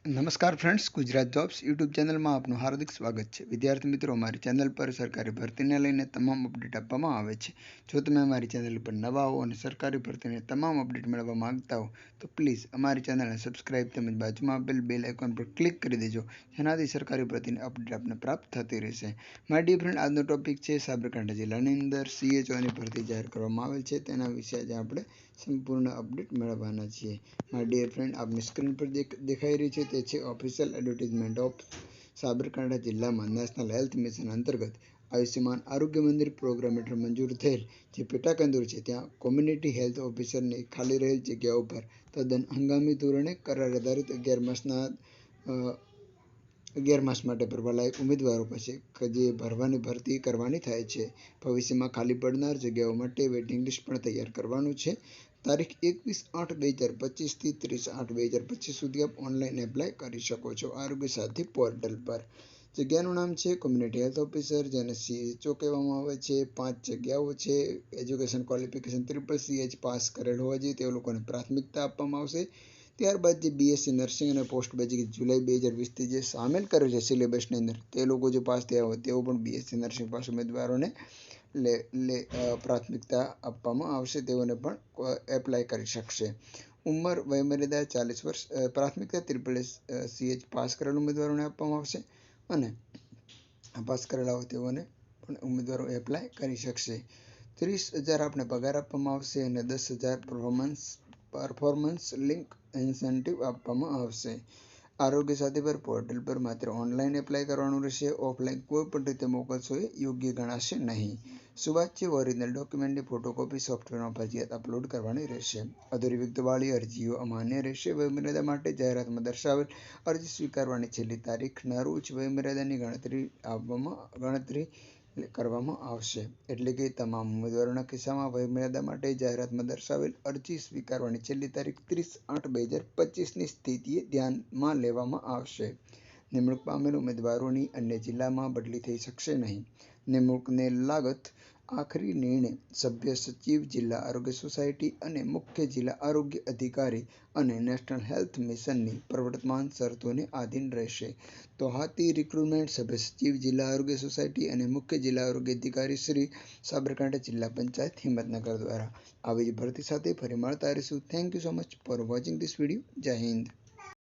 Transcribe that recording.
નમસ્કાર friends, Gujarat jobs YouTube ચેનલમાં આપનું હાર્દિક સ્વાગત છે. વિદ્યાર્થી મિત્રો, અમારી ચેનલ પર સરકારી ભરતીને લઈને તમામ અપડેટ આપવામાં આવે છે. જો તમે અમારી ચેનલ પર નવા હો અને સરકારી ભરતીને તમામ અપડેટ મેળવવા માંગતા હો તો પ્લીઝ અમારી ચેનલને સબસ્ક્રાઇબ તેમજ બાજુમાં આપેલ બેલ આઇકોન પર ક્લિક કરી દેજો, જેનાથી સરકારી ભરતીની અપડેટ આપને પ્રાપ્ત થતી રહેશે. માય ડિયર ફ્રેન્ડ, આજનો ટોપિક છે સાબરકાંઠા જિલ્લાની અંદર CHOની ભરતી જાહેર કરવામાં આવેલ છે. તેના વિશે આજે આપણે સંપૂર્ણ અપડેટ મેળવવાના છીએ. માય ડિયર ફ્રેન્ડ, આપની સ્ક્રીન પર દેખાઈ રહી છે તે છે ઓફિશિયલ એડવર્ટાઇઝમેન્ટ ઓફ સાબરકાંઠા જિલ્લામાં નેશનલ હેલ્થ મિશન અંતર્ગત આયુષ્યમાન આરોગ્ય મંદિર પ્રોગ્રામ હેઠળ મંજૂર થયેલ જે પેટા કેન્દ્રો છે ત્યાં કોમ્યુનિટી હેલ્થ ઓફિસરની ખાલી રહેલ જગ્યાઓ પર તદ્દન હંગામી ધોરણે કરાર આધારિત 11 માસ માટે ભરવાલાયક ઉમેદવારો પાસે જે ભરવાની ભરતી કરવાની થાય છે. ભવિષ્યમાં ખાલી પડનાર જગ્યાઓ માટે વેઇટિંગ લિસ્ટ પણ તૈયાર કરવાનું છે. તારીખ 21/8/2025 થી 30/8/2025 સુધી આપ ઓનલાઈન એપ્લાય કરી શકો છો આરોગ્ય સાથી પોર્ટલ પર. જગ્યાનું નામ છે કોમ્યુનિટી હેલ્થ ઓફિસર, જેને CHO કહેવામાં આવે છે. 5 જગ્યાઓ છે. એજ્યુકેશન ક્વોલિફિકેશન CCCH પાસ કરેલ હોવા જોઈએ તે લોકોને પ્રાથમિકતા આપવામાં આવશે. ત્યારબાદ જે BSc નર્સિંગ અને પોસ્ટ બેઝિક જુલાઈ 2020થી જે સામેલ કર્યું છે સિલેબસની અંદર તે લોકો જે પાસ થયા હોય તેઓ પણ BSc નર્સિંગ પાસ ઉમેદવારોને પ્રાથમિકતા આપવામાં આવશે. તેઓને પણ એપ્લાય કરી શકશે. ઉંમર વયમર્યાદા 40 વર્ષ. પ્રાથમિકતા CCH પાસ કરેલ ઉમેદવારોને આપવામાં આવશે અને પાસ કરેલા હોય તેઓને પણ ઉમેદવારો એપ્લાય કરી શકશે. 30,000 આપને પગાર આપવામાં આવશે અને 10,000 પરફોર્મન્સ લિંક ઇન્સેન્ટિવ આપવામાં આવશે. આરોગ્ય સાથી પર પોર્ટલ પર માત્ર ઓનલાઈન એપ્લાય કરવાનું રહેશે. ઓફલાઈન કોઈ પણ રીતે મોકલશો એ યોગ્ય ગણાશે નહીં. સુવાચ્ય છે ઓરિજિનલ ડોક્યુમેન્ટની ફોટોકોપી સોફ્ટવેરમાં ફરજિયાત અપલોડ કરવાની રહેશે. અધૂરી વિગતવાળી અરજીઓ અમાન્ય રહેશે. વયમર્યાદા માટે જાહેરાતમાં દર્શાવેલ અરજી સ્વીકારવાની છેલ્લી તારીખના રોજ વયમર્યાદાની ગણતરી કરવામાં આવશે. એટલે કે તમામ ઉમેદવારોના કિસ્સામાં વયમર્યાદા માટે જાહેરાતમાં દર્શાવેલ અરજી સ્વીકારવાની છેલ્લી તારીખ 30/8/2025ની સ્થિતિએ ધ્યાનમાં લેવામાં આવશે. નિમણૂક પામેલ ઉમેદવારોની અન્ય જિલ્લામાં બદલી થઈ શકશે નહીં. નિમણૂકને લાગત આખરી નિર્ણય સભ્ય સચિવ, જિલ્લા આરોગ્ય સોસાયટી અને મુખ્ય જિલ્લા આરોગ્ય અધિકારી અને નેશનલ હેલ્થ મિશનની પ્રવર્તમાન શરતોને આધીન રહેશે. તો હાથી રિક્રુટમેન્ટ સભ્ય સચિવ, જિલ્લા આરોગ્ય સોસાયટી અને મુખ્ય જિલ્લા આરોગ્ય અધિકારી શ્રી, સાબરકાંઠા જિલ્લા પંચાયત હિંમતનગર દ્વારા. આવી જ ભરતી સાથે ફરી મળતા રહીશું. Thank you so much for watching this video. જય હિન્દ.